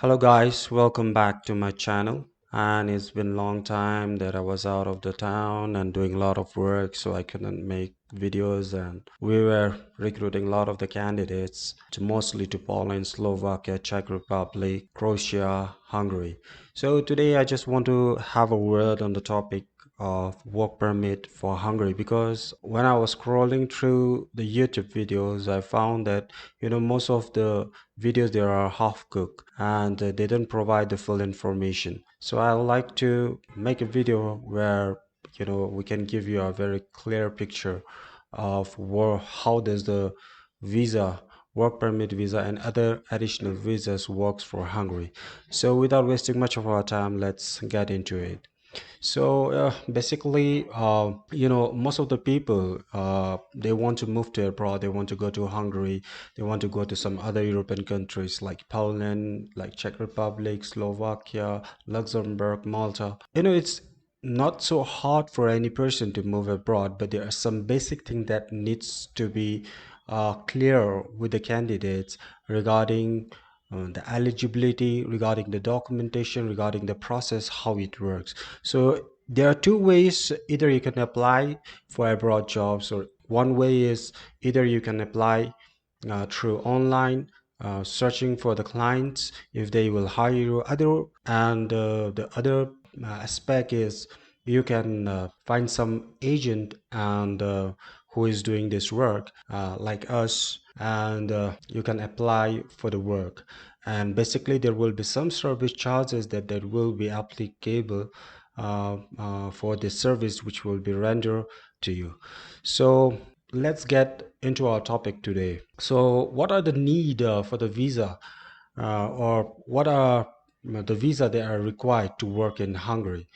Hello guys, welcome back to my channel. And it's been a long time that I was out of the town and doing a lot of work, so I couldn't make videos. And we were recruiting a lot of the candidates to mostly to Poland, Slovakia, Czech Republic, Croatia, Hungary. So today I just want to have a word on the topic of work permit for Hungary, because when I was scrolling through the YouTube videos, I found that most of the videos there are half cooked, and they don't provide the full information. So I would like to make a video where we can give you a very clear picture of how does the visa, work permit visa, and other additional visas works for Hungary. So without wasting much of our time, let's get into it. So basically, most of the people, they want to move to abroad. They want to go to Hungary. They want to go to some other European countries like Poland, like Czech Republic, Slovakia, Luxembourg, Malta. It's not so hard for any person to move abroad, but there are some basic things that needs to be clear with the candidates regarding the eligibility, regarding the documentation, regarding the process, how it works. So there are two ways. Either you can apply for abroad jobs, or one way is either you can apply through online, searching for the clients if they will hire you. The other aspect is you can find some agent and who is doing this work like us, and you can apply for the work. And basically there will be some service charges that will be applicable for the service which will be rendered to you. So let's get into our topic today. So what are the need for the visa, or what are the visa that are required to work in Hungary?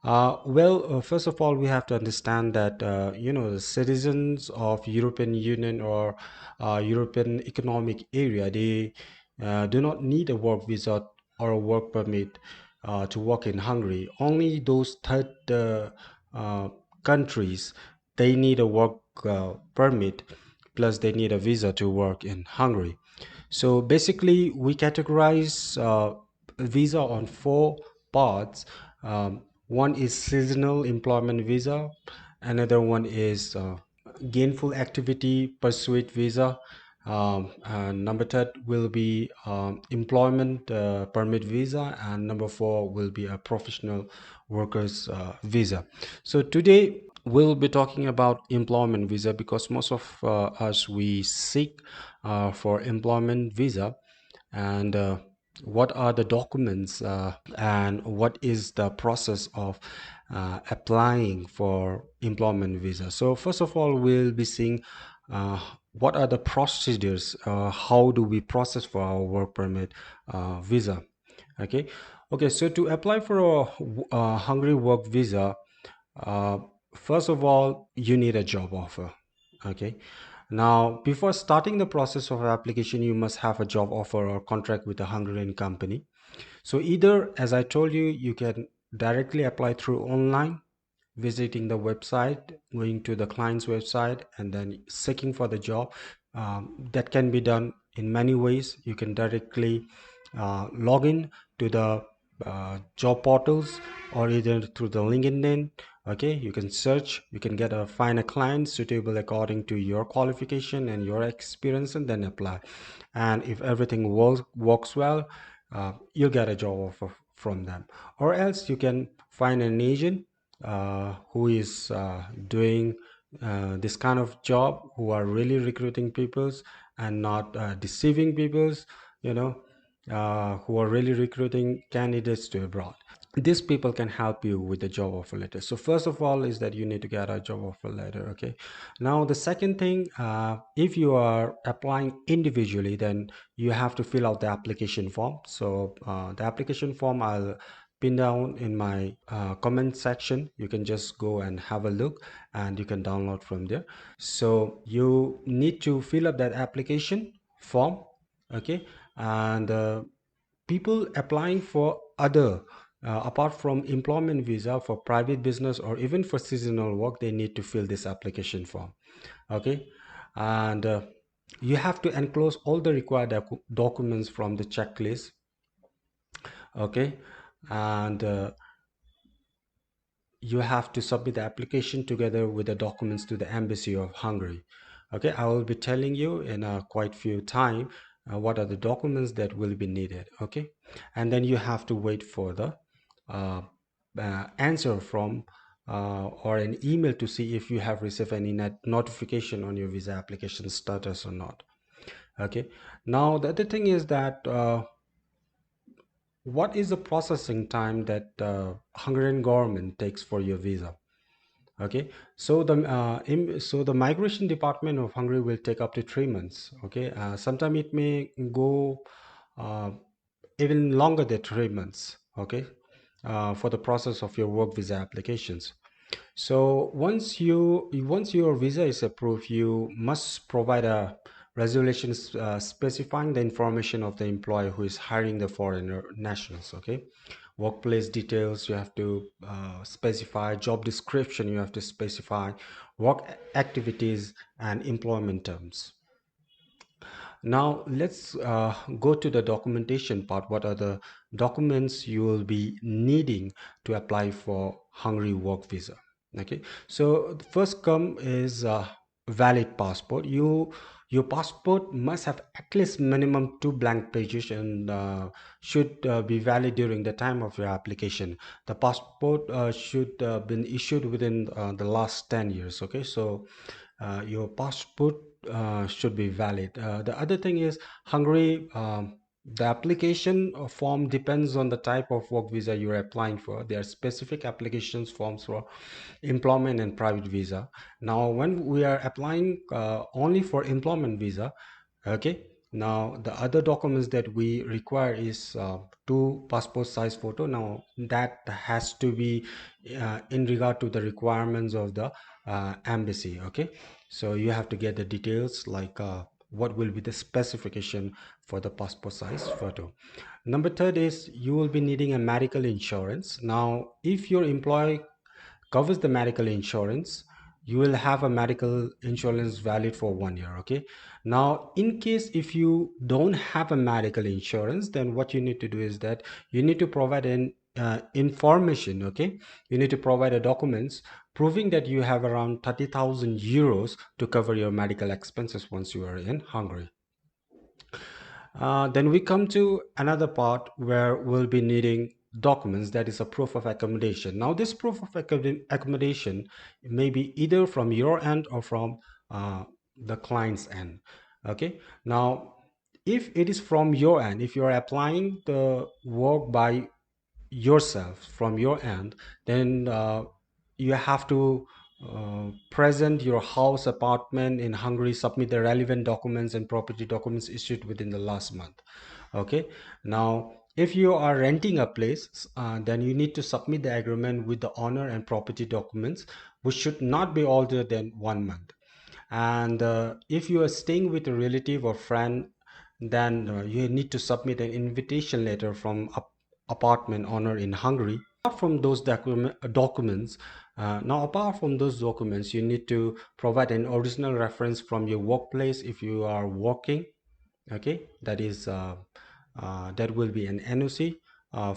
First of all, we have to understand that the citizens of European Union or European Economic Area, they do not need a work visa or a work permit to work in Hungary. Only those third uh, countries, they need a work permit, plus they need a visa to work in Hungary. So basically, we categorize visa on four parts. One is seasonal employment visa, another one is gainful activity pursuit visa, and number third will be employment permit visa, and number four will be a professional workers visa. So today we'll be talking about employment visa, because most of us, we seek for employment visa. And what are the documents, and what is the process of applying for employment visa? So first of all, we'll be seeing uh, what are the procedures, how do we process for our work permit visa. Okay, so to apply for a Hungary work visa, uh, first of all, you need a job offer. Okay, now before starting the process of application, you must have a job offer or contract with a Hungarian company. So either, as I told you, you can directly apply through online, visiting the website, going to the client's website, and then seeking for the job. That can be done in many ways. You can directly log in to the job portals, or either through the LinkedIn. Okay, you can search, you can find a client suitable according to your qualification and your experience, and then apply. And if everything works well, you'll get a job offer from them. Or else you can find an agent who is doing this kind of job, who are really recruiting peoples and not deceiving peoples, you know who are really recruiting candidates to abroad. These people can help you with the job offer letter. So first of all is that you need to get a job offer letter. Okay, now the second thing, if you are applying individually, then you have to fill out the application form. So the application form I'll pin down in my comment section. You can just go and have a look, and you can download from there. So you need to fill up that application form. Okay, and people applying for other, apart from employment visa, for private business or even for seasonal work, they need to fill this application form. Okay, and you have to enclose all the required documents from the checklist. Okay, and you have to submit the application together with the documents to the embassy of Hungary. Okay, I will be telling you in a quite few time what are the documents that will be needed. Okay, and then you have to wait for the uh, answer from or an email to see if you have received any notification on your visa application status or not. Okay, now the other thing is that what is the processing time that Hungarian government takes for your visa? Okay, so the migration department of Hungary will take up to 3 months. Okay, sometime it may go uh, even longer than 3 months. Okay, for the process of your work visa applications. So once your visa is approved, you must provide a resolution specifying the information of the employer who is hiring the foreigner nationals. Okay, workplace details you have to specify, job description you have to specify, work activities and employment terms. Now let's go to the documentation part. What are the documents you will be needing to apply for Hungary work visa? Okay, so the first come is valid passport. Your passport must have at least minimum 2 blank pages and should be valid during the time of your application. The passport should been issued within the last 10 years. Okay, so your passport should be valid. The other thing is Hungary, the application form depends on the type of work visa you're applying for. There are specific applications forms for employment and private visa. Now when we are applying only for employment visa, okay, now the other documents that we require is two passport size photo. Now that has to be in regard to the requirements of the embassy. Okay, so you have to get the details like what will be the specification for the passport size photo. Number third is you will be needing a medical insurance. Now if your employer covers the medical insurance, you will have a medical insurance valid for 1 year. Okay, now in case if you don't have a medical insurance, then what you need to do is that you need to provide an information. Okay, you need to provide a documents proving that you have around 30,000 euros to cover your medical expenses once you are in Hungary. Then we come to another part where we'll be needing documents, that is a proof of accommodation. Now this proof of accommodation may be either from your end or from the client's end. Okay, now if it is from your end, if you are applying the work by yourself from your end, then you have to present your house apartment in Hungary, submit the relevant documents and property documents issued within the last month. Okay, now if you are renting a place, then you need to submit the agreement with the owner and property documents, which should not be older than 1 month. And if you are staying with a relative or friend, then you need to submit an invitation letter from apartment owner in Hungary. Apart from those documents, now apart from those documents, you need to provide an original reference from your workplace if you are working. Okay, that is that will be an NOC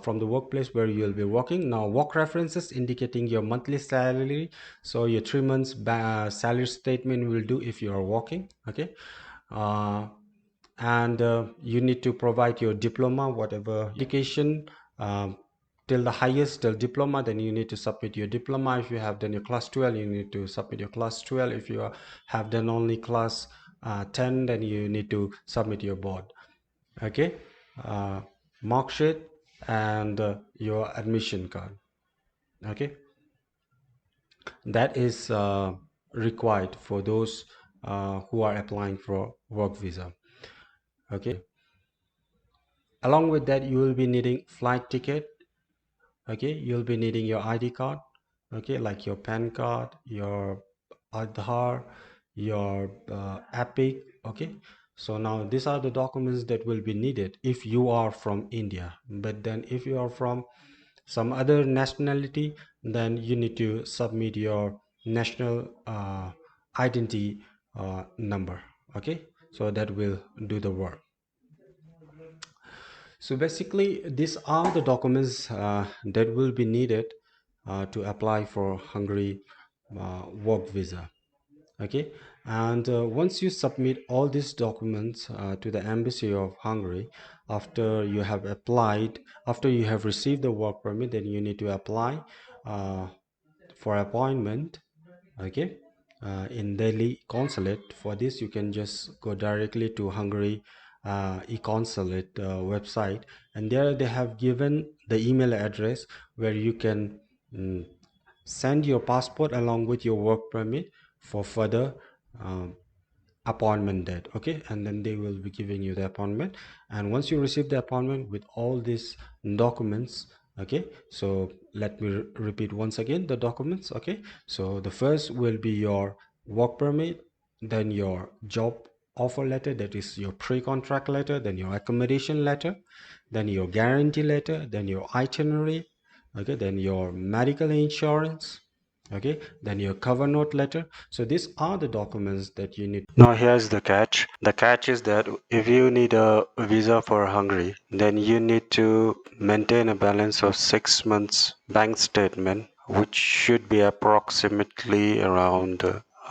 from the workplace where you will be working. Now work references indicating your monthly salary, so your 3 months salary statement will do if you are working. Okay, uh, and you need to provide your diploma, whatever education, till the highest till diploma. Then you need to submit your diploma. If you have done your class 12, you need to submit your class 12. If you have done only class 10, then you need to submit your board. Okay, uh, mark sheet and your admission card. Okay, that is required for those who are applying for work visa. Okay, along with that you will be needing flight ticket. Okay, you'll be needing your ID card. Okay, like your PAN card, your Aadhaar, your Epic. Okay, so now these are the documents that will be needed if you are from India. But then if you are from some other nationality, then you need to submit your national identity number. Okay, so that will do the work. So basically these are the documents that will be needed to apply for Hungary work visa. Okay, and once you submit all these documents to the embassy of Hungary, after you have applied, after you have received the work permit, then you need to apply uh, for appointment. Okay, in Delhi consulate. For this you can just go directly to Hungary e-consulate website, and there they have given the email address where you can mm, send your passport along with your work permit for further um, appointment date. Okay, and then they will be giving you the appointment, and once you receive the appointment with all these documents, okay, so let me repeat once again the documents. Okay, so the first will be your work permit, then your job offer letter, that is your pre-contract letter, then your accommodation letter, then your guarantee letter, then your itinerary, okay, then your medical insurance, okay, then your cover note letter. So these are the documents that you need. Now here's the catch. The catch is that if you need a visa for Hungary, then you need to maintain a balance of 6 months bank statement, which should be approximately around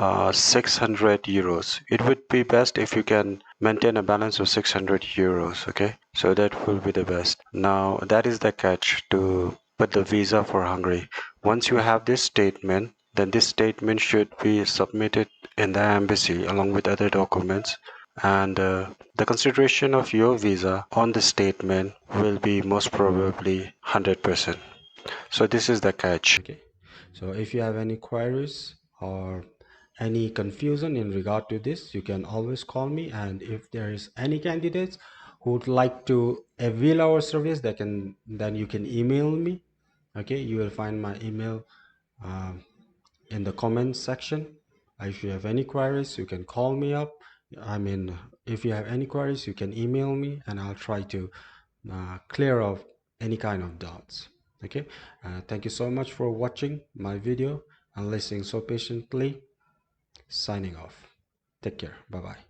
600 euros. It would be best if you can maintain a balance of 600 euros. Okay, so that will be the best. Now that is the catch to put the visa for Hungary. Once you have this statement, then this statement should be submitted in the embassy along with other documents, and the consideration of your visa on the statement will be most probably 100%. So this is the catch. Okay, so if you have any queries or any confusion in regard to this, you can always call me, and if there is any candidates who would like to avail our service, then you can email me. Okay, you will find my email um, in the comments section. If you have any queries, you can call me up. I mean, if you have any queries, you can email me, and I'll try to clear up any kind of doubts. Okay, thank you so much for watching my video and listening so patiently. Signing off. Take care. Bye bye.